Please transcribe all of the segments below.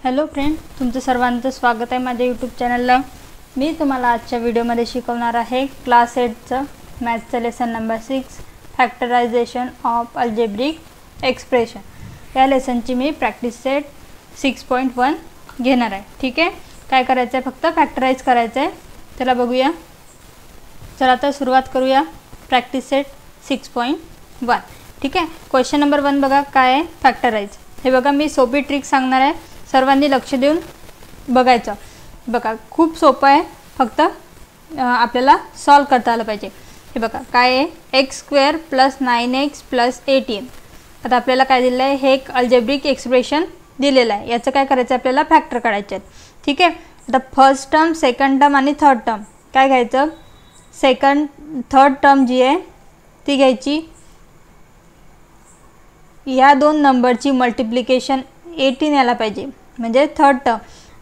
Hello friend, तुमचं सर्वांचं स्वागत आहे माझ्या यूट्यूब चॅनलला। मी तुम्हाला आजच्या व्हिडिओमध्ये शिकवणार आहे क्लास 8चं मॅथ्सचं lesson number 6 factorisation of algebraic expression. या लेसनची मी प्रॅक्टिस सेट 6.1 घेणार आहे। ठीक आहे, काय करायचं आहे, फक्त फॅक्टराइज करायचं आहे। चला बघूया। चला आता सुरुवात करूया प्रॅक्टिस सेट 6.1। ठीक आहे, क्वेश्चन नंबर 1 बघा काय आहे, फॅक्टराइज। हे बघा मी सोपी ट्रिक सांगणार आहे, सर्वांनी लक्ष देऊन बघायचं। बघा खूप सोपं आहे, फक्त आपल्याला सॉल्व करता आलं पाहिजे। हे बघा काय आहे, x² + 9x + 18। आता आपल्याला काय दिलं आहे, हे एक अल्जेब्रिक एक्सप्रेशन दिलेलं आहे। याचं काय करायचं, आपल्याला फॅक्टर काढायचे आहेत। ठीक आहे, आता फर्स्ट टर्म, सेकंड टर्म आणि थर्ड टर्म काय घ्यायचं, थर्ड टर्म जी आहे ती घ्यायची, या दोन नंबरची मल्टिप्लिकेशन 18 यायला पाहिजे, म्हणजे थर्ड टर्म,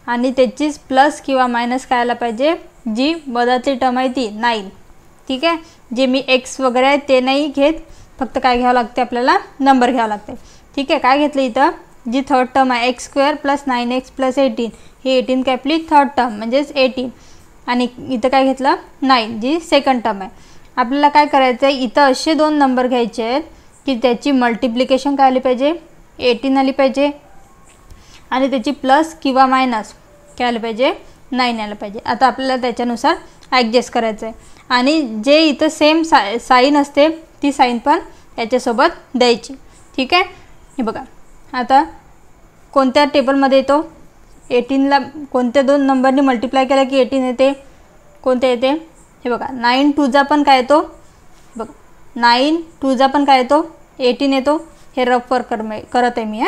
आणि त्याचीच प्लस किंवा मायनस काय आला पाहिजे, जी वजाची टर्म आहे ती 9। ठीक आहे, जे मी x वगैरे आहे ते नाही घेत, फक्त काय घ्यावं लागते, आपल्याला नंबर घ्यावं लागते। ठीक आहे, काय घेतलं इथं, जी थर्ड टर्म आहे x² + 9x + 18, ही 18 काय आपली थर्ड टर्म म्हणजेच 18, आणि इथं काय घेतलं 9 जी सेकंड टर्म आहे। आपल्याला काय करायचं आहे, इथं असे दोन नंबर घ्यायचे आहेत की त्याची मल्टिप्लिकेशन काय आली पाहिजे, 18 आली पाहिजे, आणि त्याची प्लस किंवा मायनस काय आलं पाहिजे, 9 आलं पाहिजे। आता आपल्याला त्याच्यानुसार ॲडजस्ट करायचं आहे, आणि जे इथं सेम साईन असते ती साईन पण याच्यासोबत द्यायची। ठीक आहे, हे बघा आता कोणत्या टेबलमध्ये येतो, 18ला कोणत्या दोन नंबरनी मल्टिप्लाय केला की 18 येते, कोणते येते, हे बघा 9 2 पण काय येतो, बघा 9 2 पण काय येतो, 18 येतो। हे रफ वर्क करत आहे मी,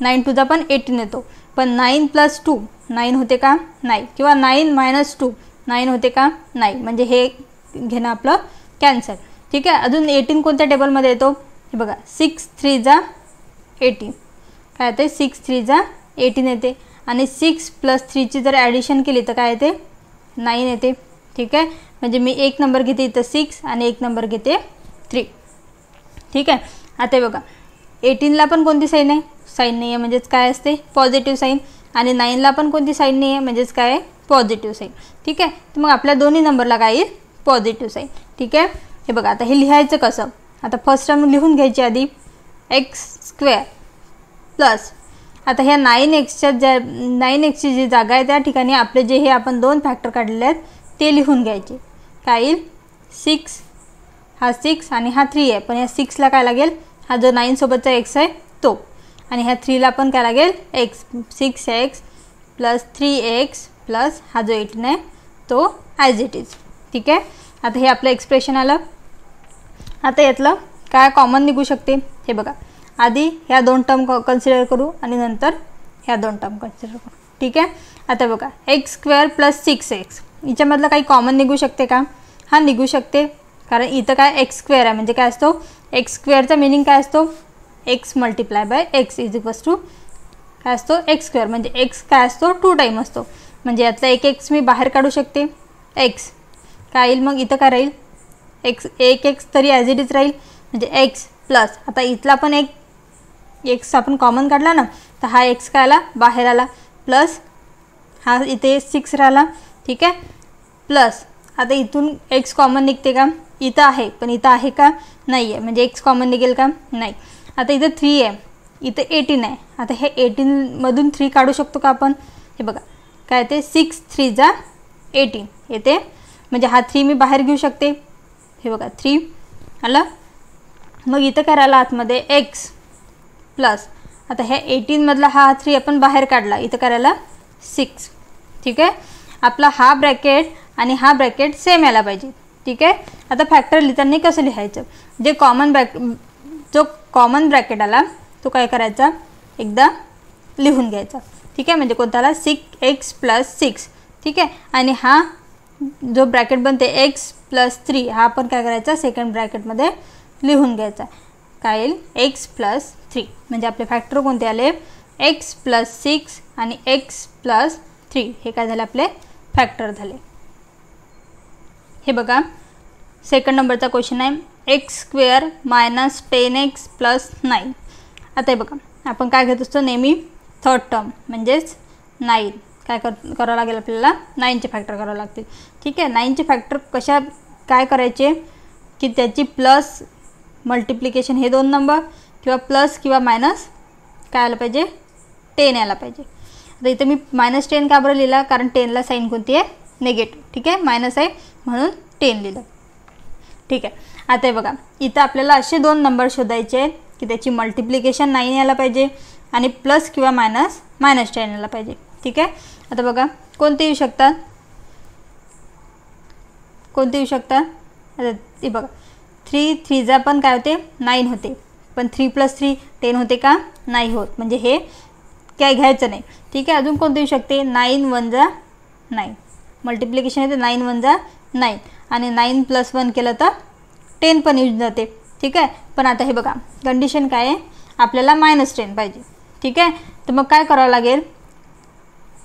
9 2 पण 18 येतो, पण 9 + 2 9 होते का, नाही, किंवा 9 - 2 9 होते का, नाही, म्हणजे हे घेणं आपलं कॅन्सल। ठीक आहे, अजून 18 कोणत्या टेबलमध्ये येतो, हे बघा 6 3 18 काय येते, 6 3 18 येते, आणि 6 + 3 ची जर ॲडिशन केली तर काय येते, 9 येते। ठीक आहे, म्हणजे मी एक नंबर घेते इथं 6 आणि एक नंबर घेते 3। ठीक आहे, आता बघा 18ला पण कोणती साईन आहे, साईन नाही आहे, म्हणजेच काय असते, पॉझिटिव्ह साईन, आणि 9ला पण कोणती साईन नाही आहे, म्हणजेच काय आहे, पॉझिटिव्ह साईन। ठीक आहे, तर मग आपल्या दोन्ही नंबरला काय येईल, पॉझिटिव्ह साईन। ठीक आहे, हे बघा आता हे लिहायचं कसं, आता फर्स्ट टर्म लिहून घ्यायची आधी, x² प्लस, आता ह्या 9x ची जी जागा आहे त्या ठिकाणी आपले जे हे आपण दोन फॅक्टर काढलेले आहेत ते लिहून घ्यायचे। काय येईल, 6, हा 6 आणि हा 3 आहे, पण या 6ला काय लागेल, हा जो 9 सोबतचा x आहे तो, आणि ह्या 3ला पण काय लागेल, x 6x + 3x प्लस हा जो 18 आहे तो ॲज इट इज। ठीक आहे, आता हे आपलं एक्सप्रेशन आलं। आता यातलं काय कॉमन निघू शकते, हे बघा आधी ह्या दोन टर्म कन्सिडर करू आणि नंतर ह्या दोन टर्म कन्सिडर करू। ठीक आहे, आता बघा x² + 6x याच्यामधलं काही कॉमन निघू शकते का, हा निघू शकते, कारण इथं काय x² आहे, म्हणजे काय असतो, x² मीनिंग काय असतो, x × x = काय असतो, x², म्हणजे x काय असतो, 2 टाईम असतो, म्हणजे यातला एक x मी बाहेर काढू शकते, x काय येईल, मग इथं काय राहील, एक x तरी ॲज इट इज राहील, म्हणजे x प्लस, आता इथला पण एक x आपण कॉमन काढला ना, तर हा x काय आला, बाहेर आला, प्लस हा इथे 6 राहिला। ठीक आहे, प्लस आता इथून x कॉमन निघते का, इथं आहे, पण इथं आहे का, नाही आहे, म्हणजे x कॉमन निघेल का, नाही। आता इथं 3 आहे, इथं 18 आहे, आता हे 18मधून 3 काढू शकतो का आपण, हे बघा काय येते, 6 3 18 येते, म्हणजे हा 3 मी बाहेर घेऊ शकते, हे बघा 3 आलं। मग इथं काय राहिला आतमध्ये x प्लस, आता ह्या 18मधला हा 3 आपण बाहेर काढला, इथं काय राहिला 6। ठीक आहे, आपला हा ब्रॅकेट आणि हा ब्रॅकेट सेम यायला पाहिजे। ठीक आहे, आता फॅक्टर लिहिताना कसं लिहायचं, जो कॉमन ब्रॅकेट आला तो काय करायचा, एकदा लिहून घ्यायचा। ठीक आहे, म्हणजे कोणताला 6x + 6। ठीक आहे, आणि हा जो ब्रॅकेट बनते x + 3 हा आपण काय करायचा, सेकंड ब्रॅकेटमध्ये लिहून घ्यायचा, काय येईल, x + 3, म्हणजे आपले फॅक्टर कोणते आले, x + 6 आणि x + 3, हे काय झाले, आपले फॅक्टर झाले। हे बघा सेकंड नंबरचा क्वेश्चन आहे, x² - 10x + 9। आता हे बघा आपण काय घेत असतो, नेहमी थर्ड टर्म, म्हणजेच 9 काय करावं लागेल आपल्याला 9चे फॅक्टर करावं लागतील. ठीक आहे, 9चे फॅक्टर कशा काय करायचे की त्याची प्लस मल्टिप्लिकेशन हे दोन नंबर किंवा प्लस किंवा मायनस काय आलं पाहिजे 10 यायला पाहिजे. आता इथं मी -10 का बरं लिहिला, कारण 10ला साईन कोणती आहे निगेटिव्ह. ठीक आहे, मायनस आहे म्हणून 10 लिहिलं. ठीक आहे, आता हे बघा इथं आपल्याला असे दोन नंबर शोधायचे आहेत की त्याची मल्टिप्लिकेशन 9 यायला पाहिजे आणि प्लस किंवा मायनस -10 यायला पाहिजे. ठीक आहे, आता बघा कोणते येऊ शकतात, कोणते येऊ शकतात. आता ते बघा 3 पण काय होते 9 होते, पण 3 + 3 10 होते का नाही होत, म्हणजे हे काय घ्यायचं नाही. ठीक आहे, अजून कोणते येऊ शकते 9 × 1 = 9 मल्टिप्लिकेशन येते 9 × 1 = 9 आणि 9 + 1 केलं तर 10 पण यूज जाते. ठीक आहे, पण आता हे बघा कंडिशन काय आहे आपल्याला -10 पाहिजे. ठीक आहे, तर मग काय करावं लागेल,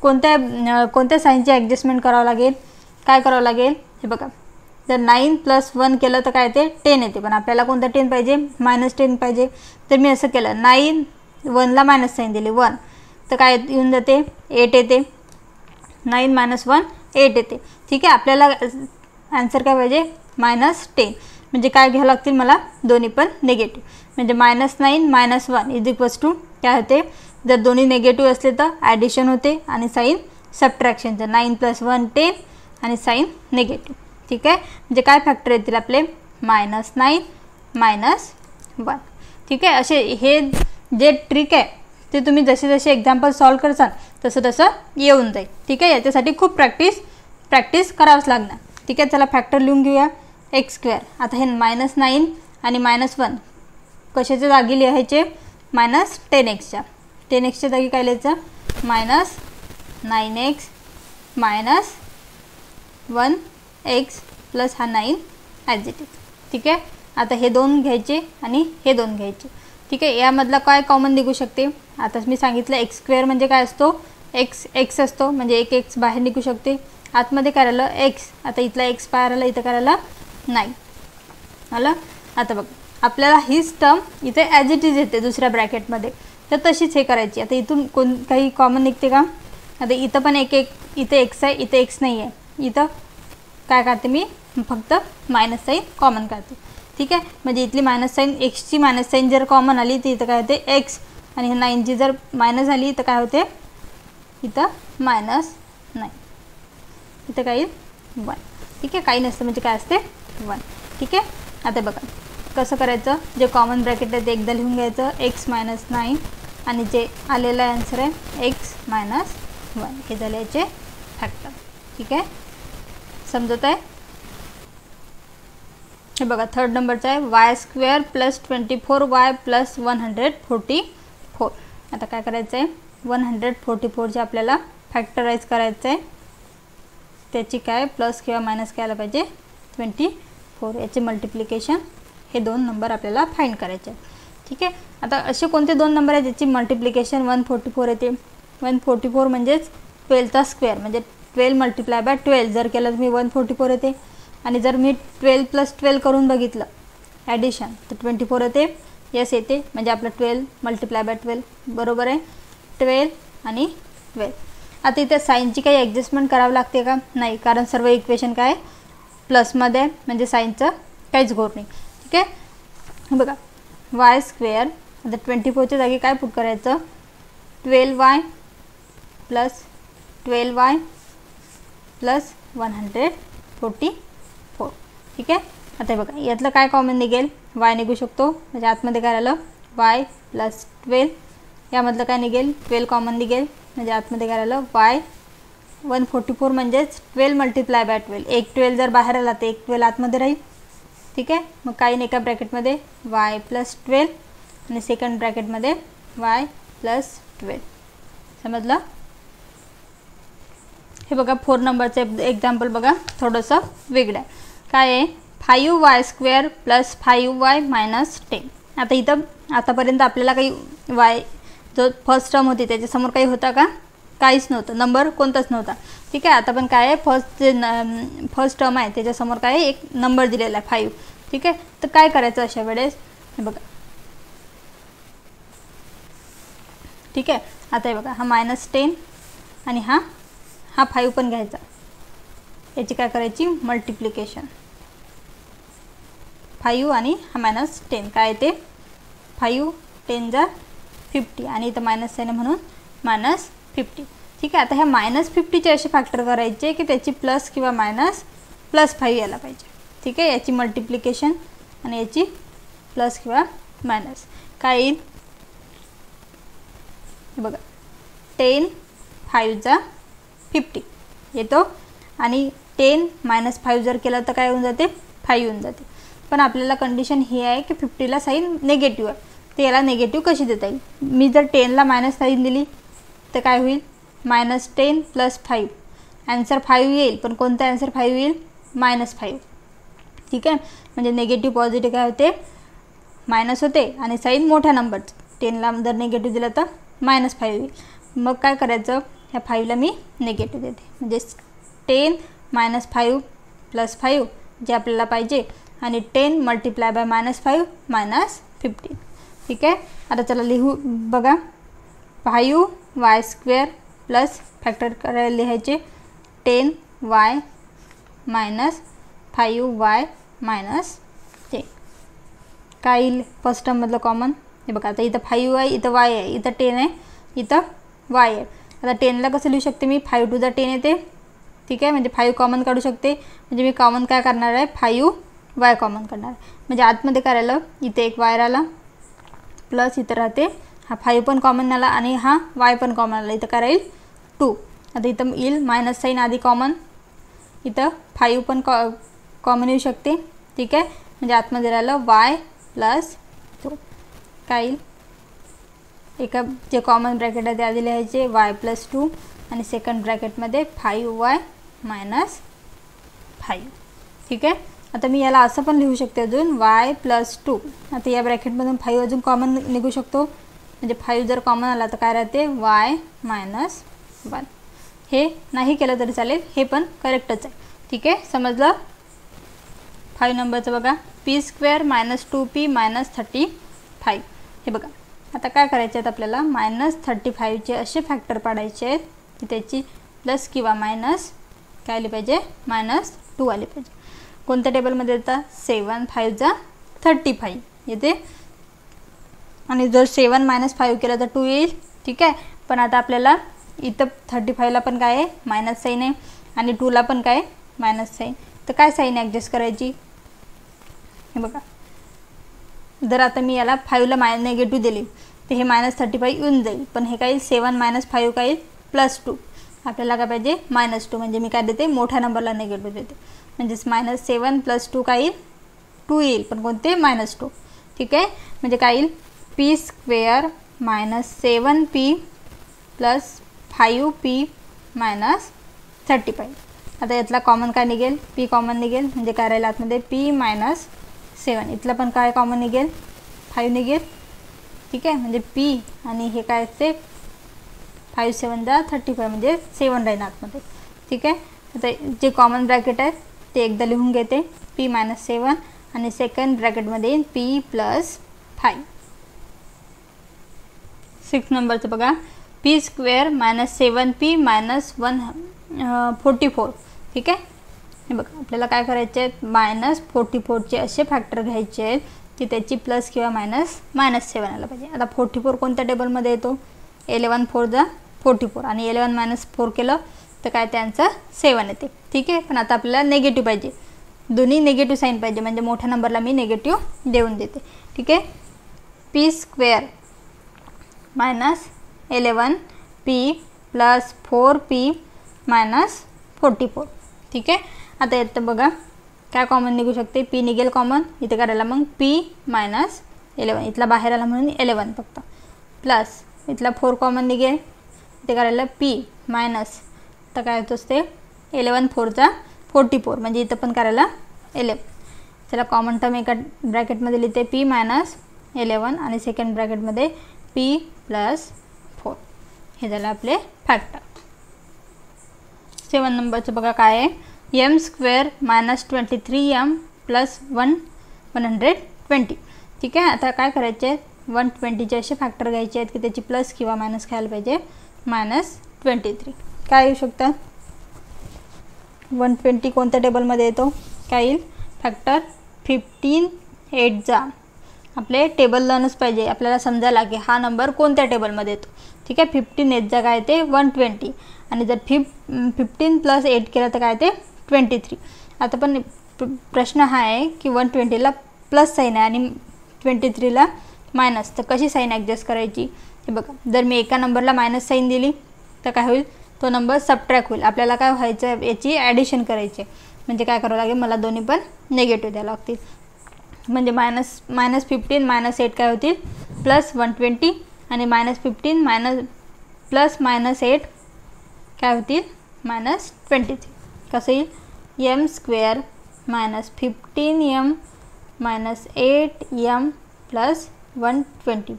कोणत्या साईनचे ॲडजस्टमेंट करावं लागेल, काय करावं लागेल हे बघा. जर 9 + 1 केलं तर काय ते 10 येते, पण आपल्याला कोणतं 10 पाहिजे -10 पाहिजे. तर मी असं केलं 9 1ला मायनस साईन दिले 1, तर काय येऊन जाते 8 येते. 9 - 1 8 येते. ठीक आहे, आपल्याला आन्सर काय पाहिजे -10. म्हणजे काय घ्यावं लागतील मला दोन्ही पण निगेटिव्ह, म्हणजे -9 - 1 = काय होते, जर दोन्ही निगेटिव्ह असले तर ॲडिशन होते आणि साईन सबट्रॅक्शनचं 9 + 1 10 आणि साईन निगेटिव्ह. ठीक आहे, म्हणजे काय फॅक्टर येतील आपले -9 - 1. ठीक आहे, असे हे जे ट्रिक आहे ते तुम्ही जसे जसे एक्झाम्पल सॉल्व करसाल तसं तसं येऊन जाईल. ठीक आहे, याच्यासाठी खूप प्रॅक्टिस करावंच लागणार. ठीक आहे, चला फॅक्टर लिहून घेऊया. x². आता हे -9 आणि -1 कशाच्या जागी लिहायचे -10x. 10xच्या जागी काय लिहायचं -9x - 1x प्लस हा 9 ॲज इट इज. ठीक आहे, आता हे दोन घ्यायचे आणि हे दोन घ्यायचे. ठीक आहे, यामधला काय कॉमन निघू शकते, आता मी सांगितलं x² म्हणजे काय असतो x असतो, म्हणजे एक x बाहेर निघू शकते. आतमध्ये काय राहिलं x, आता इथला x बाहेर आला, इथं काय राहिलं 9 आलं. आता बघ आपल्याला हीच टर्म इथे ॲज इट इज येते दुसऱ्या ब्रॅकेटमध्ये, तर तशीच हे करायची. आता इथून काही कॉमन निघते का, आता इथं पण इथे x आहे, इथे x नाही आहे, इथं काय करते मी फक्त मायनस साईन कॉमन काढते. ठीक आहे, म्हणजे इथली मायनस साईन एक्सची मायनस साईन जर कॉमन आली तर इथं काय होते x, आणि 9ची जर मायनस आली तर काय होते इथं -9, इथं काय 1. ठीक आहे, काही नसतं म्हणजे काय असते 1. ठीक आहे, आता बघा कसं करायचं, जे कॉमन ब्रॅकेट आहे ते एकदा लिहून घ्यायचं x - 9 आणि जे आलेलं आन्सर आहे x - 1 हे झाले याचे फॅक्टर. ठीक आहे, समजत आहे. हे बघा थर्ड नंबरचा आहे y² + 24y + 144. आता काय करायचं आहे 144चे आपल्याला फॅक्टराईज करायचं आहे. त्याची काय प्लस किंवा मायनस काय आलं पाहिजे 24, याचे मल्टिप्लिकेशन हे दोन नंबर आपल्याला फाइंड करायचे आहे. ठीक आहे, आता असे कोणते दोन नंबर आहेत ज्याची मल्टिप्लिकेशन 144 येते. 144 म्हणजेच 12चा स्क्वेअर, म्हणजे 12 × 12 जर केलं तर मी 144 येते. आणि जर मी 12 + 12 करून बघितलं ॲडिशन तर 24 येते. यस येते, म्हणजे आपलं 12 × 12 बरोबर आहे 12 आणि 12. आता इथे साईनची काही ॲडजस्टमेंट करावं लागते का नाही, कारण सर्व इक्वेशन काय प्लसमध्ये आहे, म्हणजे साईनचं काहीच घोर नाही. ठीक आहे, बघा y², आता 24च्या जागी काय पुट करायचं 12y + 12y + 144. ठीक आहे, आता बघा यातलं काय कॉमन निघेल y निघू शकतो, म्हणजे आतमध्ये काय राहिलं y + 12. यामधलं काय निघेल 12 कॉमन निघेल, म्हणजे आतमध्ये काय राहिलं y. 144 म्हणजेच 12 × 12. एक 12 जर बाहेर आला तर एक 12 आतमध्ये राहील. ठीक आहे, मग काही नाही एका ब्रॅकेटमध्ये y + 12 आणि सेकंड ब्रॅकेटमध्ये y + 12. समजलं. हे बघा 4 नंबरचं एक्झाम्पल बघा थोडंसं वेगळं आहे. काय आहे 5y² + 5y - 10. आता इथं आतापर्यंत आपल्याला काही y जो फर्स्ट टर्म होती त्याच्यासमोर काही होता का, काहीच नव्हतं, नंबर कोणताच नव्हता. ठीक आहे, आता पण काय आहे फर्स्ट टर्म आहे त्याच्यासमोर काय एक नंबर दिलेला आहे 5. ठीक आहे, तर काय करायचं अशा वेळेस हे बघा. ठीक आहे, आता हे बघा हा -10 आणि हा 5 पण घ्यायचा, याची काय करायची मल्टिप्लिकेशन, 5 आणि हा -10 काय येते 5 10 जा 50 आणि इथं मायनस आहे म्हणून -50. ठीक आहे, आता ह्या -50चे असे फॅक्टर करायचे की त्याची प्लस किंवा +5 यायला पाहिजे. ठीक आहे, याची मल्टिप्लिकेशन आणि याची प्लस किंवा मायनस काय येईल बघा, 10 5 जा 50 येतो आणि 10 - 5 जर केलं तर काय होऊन जाते 5 येऊन जाते. पण आपल्याला कंडिशन ही आहे की 50ला साईन निगेटिव्ह आहे, तर याला निगेटिव्ह कशी देता येईल. मी जर 10ला मायनस साईन दिली तर काय होईल -10 + 5 ॲन्सर 5 येईल, पण कोणता ॲन्सर 5 येईल -5. ठीक आहे, म्हणजे निगेटिव्ह पॉझिटिव्ह काय होते मायनस होते आणि साईन मोठ्या नंबर 10ला जर निगेटिव्ह दिलं तर -5 येईल. मग काय करायचं, ह्या 5ला मी निगेटिव्ह देते, म्हणजे 10 - 5 + 5 जे आपल्याला पाहिजे आणि 10 × -5 -15. ठीक आहे, आता चला लिहू बघा, 5y² प्लस फॅक्टर करायला लिहायचे 10y - 5y - 10 काय येईल फर्स्ट टर्ममधलं कॉमन. हे बघा, आता इथं 5 आहे, इथं y आहे, इथं 10 आहे, इथं y आहे. आता 10ला कसं लिहू शकते मी 5 × 10 येते. ठीक आहे, म्हणजे 5 कॉमन काढू शकते, म्हणजे मी कॉमन काय करणार आहे 5y कॉमन करणार आहे. म्हणजे आतमध्ये करायला इथे एक y राहिला प्लस इथं राहते हा 5 पण कॉमन आला आणि हा y पण कॉमन आला, इथं काय राहील 2. आता इथं येईल मायनस साईन आधी कॉमन, इथं 5 पण कॉमन येऊ शकते. ठीक आहे, म्हणजे आतमध्ये राहिलं y + 2 काय येईल, एका जे कॉमन ब्रॅकेट आहे ते आधी लिहायचे y + 2 आणि सेकंड ब्रॅकेटमध्ये 5y - 5. ठीक आहे, आता मी याला असं पण लिहू शकते अजून y + 2. आता या ब्रॅकेटमधून 5 अजून कॉमन निघू शकतो, म्हणजे 5 जर कॉमन आला तर काय राहते y - 1. हे नाही केलं तरी चालेल, हे पण करेक्टच आहे. ठीक आहे, समजलं. 5 नंबरचं बघा, p² - 2p - 35. हे बघा, आता काय करायचे आहेत आपल्याला -35चे असे फॅक्टर पाडायचे आहेत की त्याची प्लस किंवा मायनस काय आली पाहिजे -2 आली पाहिजे. कोणत्या टेबलमध्ये येतात 7 5 जा 35 येते आणि जर 7 - 5 केलं तर 2 येईल. ठीक आहे, पण आता आपल्याला इथं 35ला पण काय आहे मायनस साईन आहे आणि 2ला पण काय मायनस साईन, तर काय साईन ॲडजस्ट करायची. हे बघा, जर आता मी याला 5ला निगेटिव्ह दिली तर हे -35 येऊन जाईल, पण हे काय 7 - 5 काय येईल +2. आपल्याला काय पाहिजे -2, म्हणजे मी काय देते मोठ्या नंबरला निगेटिव्ह देते, म्हणजेच -7 + 2 काय येईल 2 येईल, पण कोणते -2. ठीक आहे, म्हणजे काय येईल p² - 7p + 5p - 35. आता यातला कॉमन काय निघेल p कॉमन निघेल, म्हणजे काय राहील आतमध्ये p - 7. इथलं पण काय कॉमन निघेल 5 निघेल. ठीक आहे, म्हणजे p आणि हे काय असते 5 7 जा 35 म्हणजे 7 राहील आतमध्ये. ठीक आहे, आता जे कॉमन ब्रॅकेट आहे ते एकदा लिहून घेते p - 7 आणि सेकंड ब्रॅकेटमध्ये येईल p + 5. 6 नंबरचं बघा, p² - 7p - 144. ठीक आहे, हे बघा आपल्याला काय करायचे आहेत -44चे असे फॅक्टर घ्यायचे आहेत की त्याची प्लस किंवा -7 आला पाहिजे. आता 44 कोणत्या टेबलमध्ये येतो 11 4 जा 44 आणि 11 - 4 केलं तर काय त्यांचं 7 येते. ठीक आहे, पण आता आपल्याला निगेटिव्ह पाहिजे, दोन्ही निगेटिव्ह साईन पाहिजे, म्हणजे मोठ्या नंबरला मी निगेटिव्ह देऊन देते. ठीक आहे, p² - 11p + 4p - 44. ठीक आहे, आता येतं बघा काय कॉमन निघू शकते p निघेल कॉमन, इथे करायला मग p - 11 इथला बाहेर आला म्हणून 11 फक्त प्लस इथला 4 कॉमन निघेल, इथे करायला p मायनस तर काय होतं असते 11 4 जा 44 म्हणजे इथं पण करायला 11. चला कॉमन टर्म एका ब्रॅकेटमध्ये लिहिते p - 11 आणि सेकंड ब्रॅकेटमध्ये p + 4. हे झालं आपले फॅक्टर. 7 नंबरचं बघा काय आहे m² - 23m + 120. ठीक आहे, आता काय करायचे 120चे असे फॅक्टर घ्यायचे आहेत की त्याची प्लस किंवा मायनस खायला पाहिजे -23. काय येऊ शकतं 120 कोणत्या टेबलमध्ये येतो काय येईल फॅक्टर 15 8 जा आपले टेबल लर्नच पाहिजे आपल्याला समजायला की हा नंबर कोणत्या टेबलमध्ये येतो ठीक आहे 15 8 जा काय ते 120 आणि जर 15 + 8 केलं तर काय ते 23 आता पण प्रश्न हा आहे की 120 ला प्लस साइन आहे आणि 23 ला मायनस तर कशी साइन ॲडजस्ट करायची हे बघा जर मी एका नंबरला मायनस साइन दिली तर काय होईल तो नंबर सबट्रॅक्ट होईल आपल्याला काय व्हायचं याची ॲडिशन करायची म्हणजे काय करावं लागेल मला दोन्ही पण निगेटिव्ह द्यावं लागतील म्हणजे -15 -8 काय होतील +120 आणि -15 + -8 काय होतील -23 कसं येईल m² -15m -8m + 120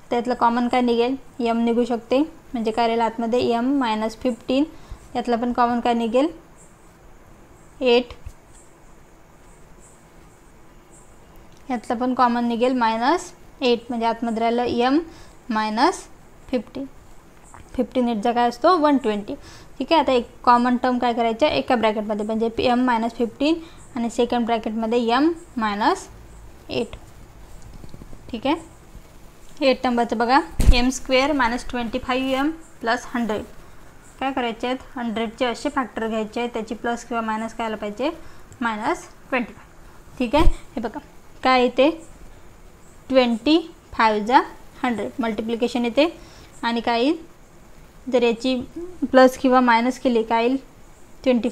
त्यातलं कॉमन काय निघेल m निघू शकते म्हणजे काय राहील आतमध्ये m -15 यातलं पण कॉमन काय निघेल 8 यातलं पण कॉमन निघेल -8 म्हणजे आतमध्ये राहिलं m -15 15 8 चा काय असतो 120 ठीक आहे आता एक कॉमन टर्म काय करायचं एका ब्रॅकेटमध्ये म्हणजे m -15 आणि सेकंड ब्रॅकेटमध्ये m -8 ठीक आहे 8 नंबरचं बघा m² -25m + 100 काय करायचे आहेत 100चे असे फॅक्टर घ्यायचे आहेत त्याची प्लस किंवा मायनस काय आलं पाहिजे -25 ठीक आहे हे बघा काय येते 25 जा 100 मल्टिप्लिकेशन येते आणि काय येईल जर याची प्लस किंवा मायनस केली काय येईल 25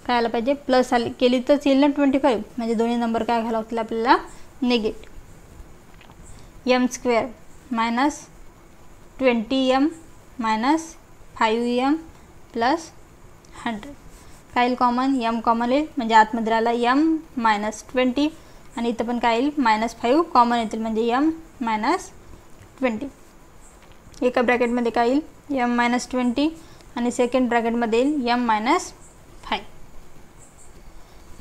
काय आलं पाहिजे प्लस आली केली तर येईल ना 25 म्हणजे दोन्ही नंबर काय घ्यायला लागतील आपल्याला निगेटिव्ह m² -20m -5m + 100 काय येईल कॉमन m कॉमन येईल म्हणजे आतमध्ये राहिला m -20 आणि इथं पण काय येईल -5 कॉमन येतील म्हणजे m -20 एका ब्रॅकेटमध्ये काय येईल m -20 आणि सेकंड ब्रॅकेटमध्ये येईल m -5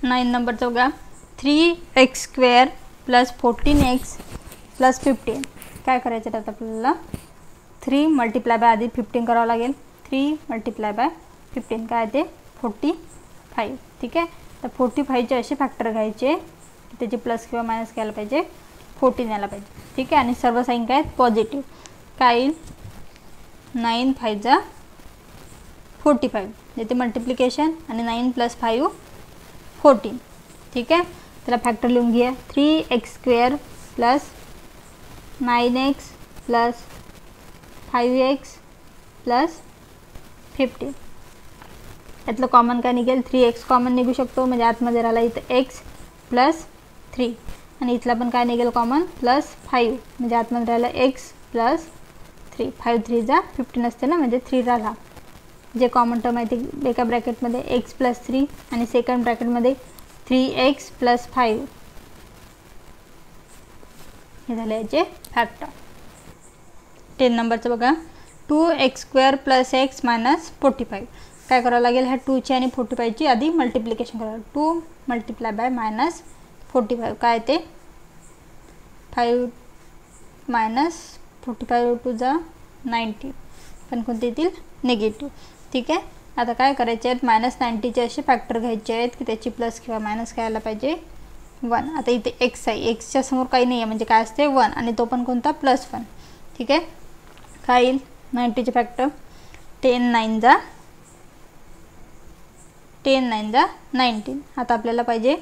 9 नंबरचा बघा 3x² + 14x + 15 काय करायचं आहे आता आपल्याला 3 × आधी 15 करावं लागेल 3 × 15 काय ते 45 ठीक आहे तर 45चे असे फॅक्टर घ्यायचे त्याची प्लस किंवा मायनस घ्यायला पाहिजे 14 यायला पाहिजे ठीक आहे आणि सर्व साइन काय पॉझिटिव्ह काय येईल 9 5 जा 45 येते मल्टिप्लिकेशन आणि 9 + 5 14 ठीक आहे त्याला फॅक्टर लिहून घ्या 3x² + 9x + 5x + 15 यातलं कॉमन काय निघेल 3x कॉमन निघू शकतो म्हणजे आतमध्ये राहिला इथं x + 3 आणि इथला पण काय निघेल कॉमन +5 म्हणजे आतमध्ये राहिला x + 3 5 3 जा 15 असते ना म्हणजे 3 राहिला जे कॉमन टर्म आहे ते एका ब्रॅकेटमध्ये x + 3 आणि सेकंड ब्रॅकेटमध्ये 3x + 5 हे झाले याचे फॅक्टर 10 नंबरचं बघा 2x² + x - 45 काय करावं लागेल ह्या 2ची आणि 45ची आधी मल्टिप्लिकेशन करावं 2 × -45 काय ते 5 -45 2 जा 90 पण कोणते येतील निगेटिव्ह ठीक आहे आता काय करायचे आहेत -90चे असे फॅक्टर घ्यायचे आहेत की त्याची प्लस किंवा मायनस काय आला पाहिजे 1 आता इथे x आहे xच्या समोर काही नाही आहे म्हणजे काय असते 1 आणि तो पण कोणता +1 ठीक आहे काय येईल 90चे फॅक्टर 10 9 जा 19 आता आपल्याला पाहिजे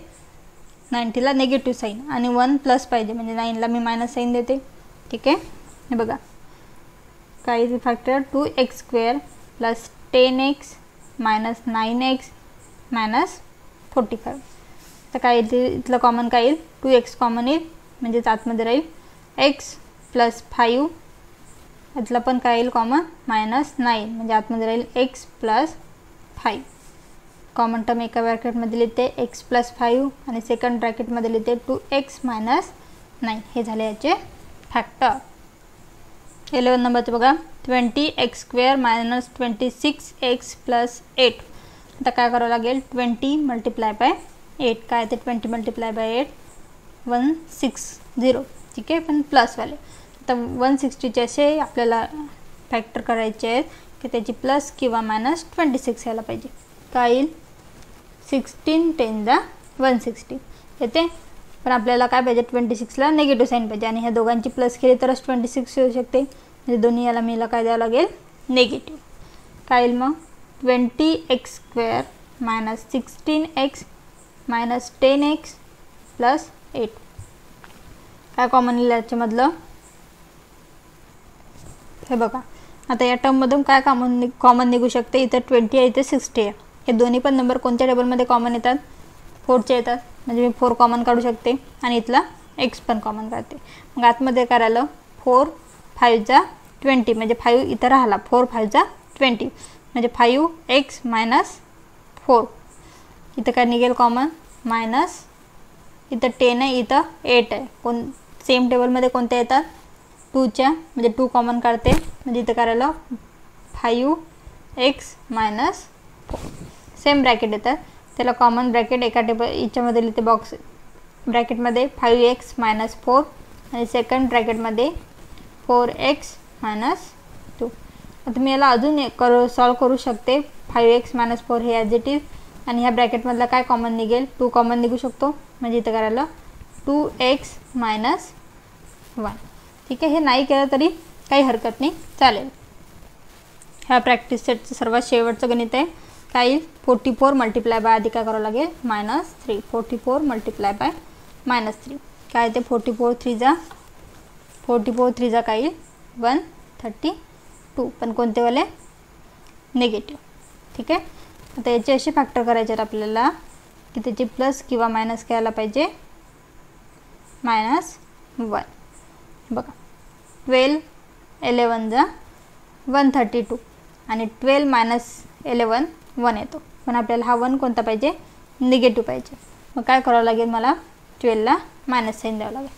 90ला निगेटिव्ह साइन आणि 1 प्लस पाहिजे म्हणजे 9ला मी मायनस साइन देते ठीक आहे हे बघा काय येईल फॅक्टर 2x² + 10x - 9x - 45 तर काय येईल इथलं कॉमन काय येईल 2x कॉमन येईल म्हणजेच आतमध्ये राहील x + 5 यातलं पण काय येईल कॉमन -9 म्हणजे आतमध्ये राहील x + 5 कॉमन टर्म एका ब्रॅकेटमध्ये लिहिते x + 5 आणि सेकंड ब्रॅकेटमध्ये लिहिते 2x - 9 हे झाले याचे फॅक्टर 11 नंबरचं बघा 20x² - 26x + 8 आता काय करावं लागेल 20 × 8 काय ते 20 × 8 160 ठीक आहे पण प्लसवाले आता 160चे असे आपल्याला फॅक्टर करायचे आहेत की त्याची प्लस किंवा मायनस 26 यायला पाहिजे. काय येईल 16 10 दा 160 येते. पण आपल्याला काय पाहिजे 26ला निगेटिव्ह साईन पाहिजे आणि ह्या दोघांची प्लस केली तरच 26 येऊ शकते. म्हणजे दोन्ही याला मीला काय द्यावं लागेल निगेटिव्ह. काय येईल मग 20x² minus 16x minus 10x plus 8. काय कॉमन येईल याच्यामधलं हे बघा. आता या टर्ममधून काय कॉमन निघू शकते. इथं 20 आहे इथे 60 आहे. हे दोन्ही पण नंबर कोणत्या टेबलमध्ये कॉमन येतात 4चे येतात. म्हणजे मी 4 कॉमन काढू शकते आणि इथला x पण कॉमन काढते. मग आतमध्ये करायला 4 5 जा 20 म्हणजे 5 इथं राहिला 4 5 जा 20 म्हणजे 5x मायनस 4. इथं काय निघेल कॉमन मायनस इथं 10 आहे इथं 8 आहे. कोण सेम टेबलमध्ये कोणत्या येतात 2च्या म्हणजे 2 कॉमन काढते म्हणजे इथं करायला 5x मायनस 4. सेम ब्रॅकेट येतात त्याला कॉमन ब्रॅकेट एका टेबल याच्यामध्ये लिहिते बॉक्स ब्रॅकेटमध्ये 5x मायनस 4 आणि सेकंड ब्रॅकेटमध्ये 4x मायनस 2. आता मी याला अजून सॉल्व करू शकते. 5x मायनस 4 हे ॲज इट इज आणि ह्या ब्रॅकेटमधला काय कॉमन निघेल 2 कॉमन निघू शकतो म्हणजे इथं करायला 2x मायनस 1. ठीक आहे. हे नाही केलं तरी काही हरकत नाही चालेल. ह्या प्रॅक्टिस सेटचं सर्वात शेवटचं गणित आहे. काय येईल 44 मल्टिप्लाय बाय आधी काय करावं लागेल -3. 44 मल्टिप्लाय बाय -3 काय ते 44 3 जा काय येईल 132. पण कोणते वाले निगेटिव्ह. ठीक आहे. आता याचे असे फॅक्टर करायचे आहेत आपल्याला की त्याची प्लस किंवा मायनस काय आला पाहिजे -1. बघा 12 11 जा 132 आणि 12 मायनस 11 1 येतो. पण आपल्याला हा 1 कोणता पाहिजे निगेटिव्ह पाहिजे. मग काय करावं लागेल मला 12ला मायनस साईन द्यावं लागेल.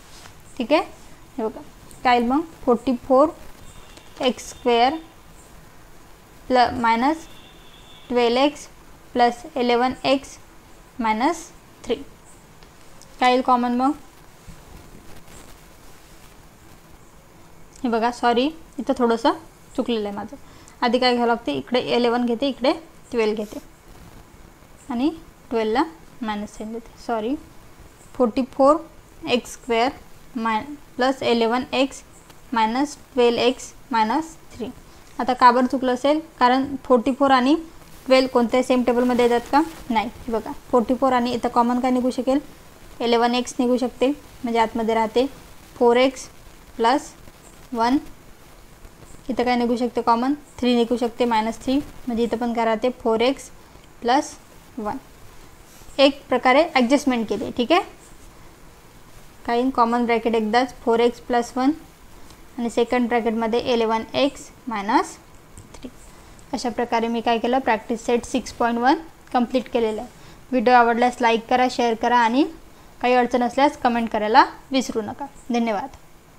ठीक आहे. हे बघा काय येईल मग 44x² minus 12x plus 11x minus 3. काय येईल कॉमन मग हे बघा सॉरी इथं थोडंसं चुकलेलं आहे माझं. आधी काय घ्यावं लागते इकडे 11 घेते इकडे 12 घेते आणि 12ला मायनस साईन देते. Sorry 44x² plus 11x minus 12x minus 3. आता का बरं चुकलं असेल कारण 44 आणि 12 कोणत्या सेम टेबलमध्ये येतात का नाही. हे बघा 44 आणि इथं कॉमन काय निघू शकेल 11x निघू शकते म्हणजे आतमध्ये राहते 4x प्लस 1. इथं काय निघू शकते कॉमन 3 निघू शकते -3 म्हणजे इथं पण काय राहते 4x प्लस 1. एक प्रकारे ॲडजस्टमेंट केली. ठीक आहे. काही कॉमन ब्रॅकेट एकदाच 4x प्लस 1 आणि सेकंड ब्रॅकेटमध्ये 11x मायनस 3. अशा प्रकारे मी काय केलं प्रॅक्टिस सेट 6.1 कंप्लीट केलेलं आहे. व्हिडिओ आवडल्यास लाईक करा शेअर करा आणि काही अडचण असल्यास कमेंट करायला विसरू नका. धन्यवाद.